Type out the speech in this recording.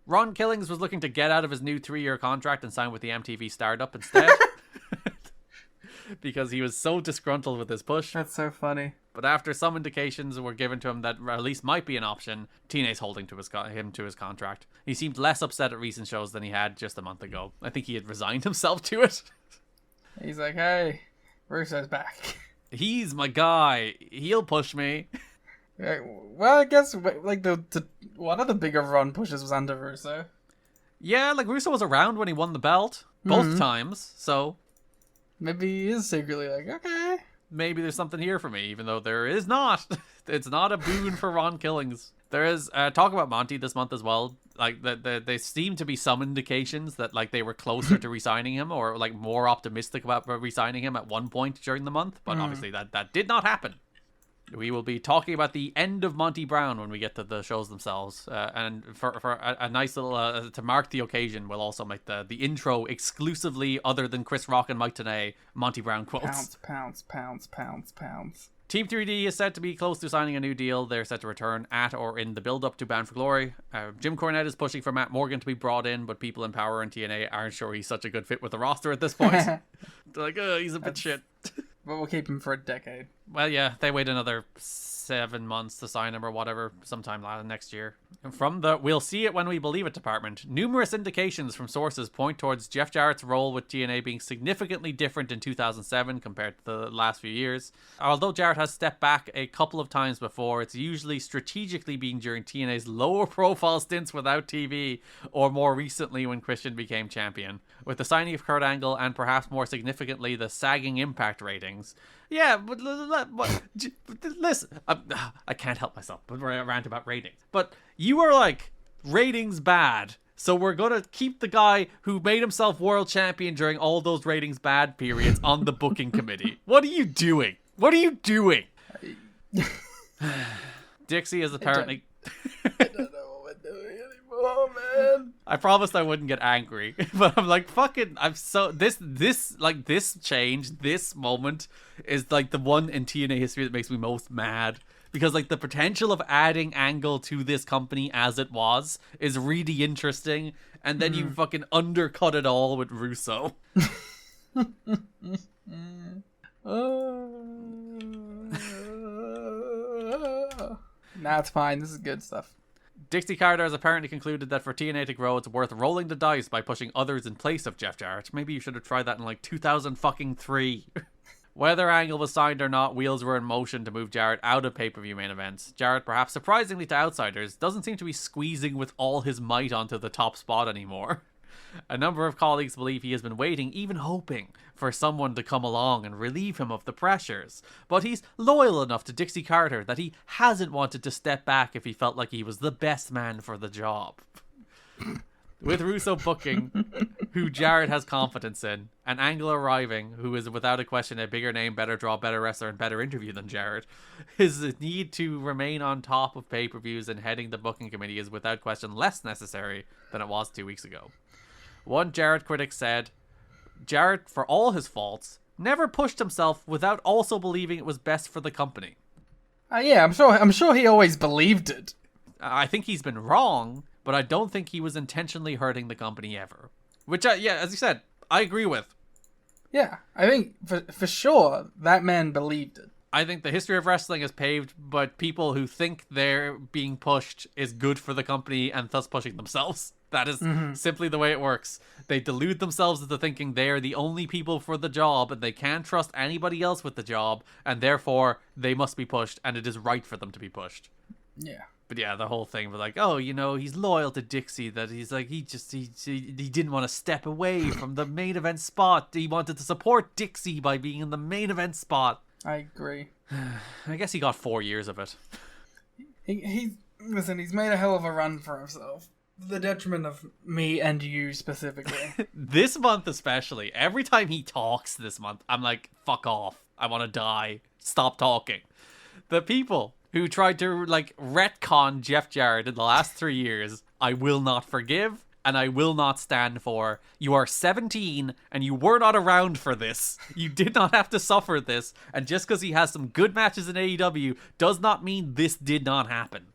Ron Killings was looking to get out of his new 3-year contract and sign with the MTV startup instead. Because he was so disgruntled with his push. That's so funny. But after some indications were given to him that release might be an option, TNA's holding to him to his contract. He seemed less upset at recent shows than he had just a month ago. I think he had resigned himself to it. He's like, hey, Russo's back. He's my guy. He'll push me. Well, I guess like the one of the bigger run pushes was under Russo. Yeah, like Russo was around when he won the belt both times, so maybe he is secretly like, okay, maybe there's something here for me, even though there is not. It's not a boon for Ron Killings. There is talk about Monty this month as well. Like they seem to be some indications that like they were closer to re-signing him, or like more optimistic about re-signing him at one point during the month. But obviously that did not happen. We will be talking about the end of Monty Brown when we get to the shows themselves. And for a nice little, to mark the occasion, we'll also make the intro exclusively, other than Chris Rock and Mike Tenay, Monty Brown quotes. Pounds. Team 3D is set to be close to signing a new deal. They're set to return at or in the build-up to Bound for Glory. Jim Cornette is pushing for Matt Morgan to be brought in, but people in Power and TNA aren't sure he's such a good fit with the roster at this point. They're like, he's a bit shit. But we'll keep him for a decade. Well, yeah, they wait another 7 months to sign him or whatever, sometime next year. And from the "we'll see it when we believe it" department, numerous indications from sources point towards Jeff Jarrett's role with TNA being significantly different in 2007 compared to the last few years. Although Jarrett has stepped back a couple of times before, it's usually strategically been during TNA's lower profile stints without TV, or more recently when Christian became champion. With the signing of Kurt Angle and perhaps more significantly the sagging Impact ratings. Yeah, but listen, I can't help myself but rant about ratings. But you are like, ratings bad, so we're going to keep the guy who made himself world champion during all those ratings bad periods on the booking committee. What are you doing? What are you doing? Dixie is apparently... I don't know what we're doing anymore, man. I promised I wouldn't get angry, but I'm like, fucking, I'm so, this change, this moment is like the one in TNA history that makes me most mad. Because like the potential of adding Angle to this company as it was is really interesting. And then you fucking undercut it all with Russo. Nah, it's fine. This is good stuff. Dixie Carter has apparently concluded that for TNA to grow, it's worth rolling the dice by pushing others in place of Jeff Jarrett. Maybe you should have tried that in like 2003. Whether Angle was signed or not, wheels were in motion to move Jarrett out of pay-per-view main events. Jarrett, perhaps surprisingly to outsiders, doesn't seem to be squeezing with all his might onto the top spot anymore. A number of colleagues believe he has been waiting, even hoping, for someone to come along and relieve him of the pressures. But he's loyal enough to Dixie Carter that he hasn't wanted to step back if he felt like he was the best man for the job. With Russo booking, who Jarrett has confidence in, and Angle arriving, who is without a question a bigger name, better draw, better wrestler, and better interview than Jarrett, his need to remain on top of pay-per-views and heading the booking committee is without question less necessary than it was 2 weeks ago. One Jarrett critic said, Jarrett, for all his faults, never pushed himself without also believing it was best for the company. Yeah, I'm sure he always believed it. I think he's been wrong, but I don't think he was intentionally hurting the company ever. Which, as you said, I agree with. Yeah, I think for sure that man believed it. I think the history of wrestling is paved, but people who think they're being pushed is good for the company and thus pushing themselves. That is simply the way it works. They delude themselves into thinking they are the only people for the job and they can't trust anybody else with the job, and therefore they must be pushed and it is right for them to be pushed. Yeah. But yeah, the whole thing was like, oh, you know, he's loyal to Dixie, that he's like, he didn't want to step away from the main event spot. He wanted to support Dixie by being in the main event spot. I agree. I guess he got 4 years of it. Listen, he's made a hell of a run for himself. The detriment of me and you specifically. This month especially. Every time he talks this month, I'm like, fuck off. I want to die. Stop talking. The people who tried to like retcon Jeff Jarrett in the last 3 years, I will not forgive and I will not stand for. You are 17 and you were not around for this. You did not have to suffer this. And just because he has some good matches in AEW does not mean this did not happen.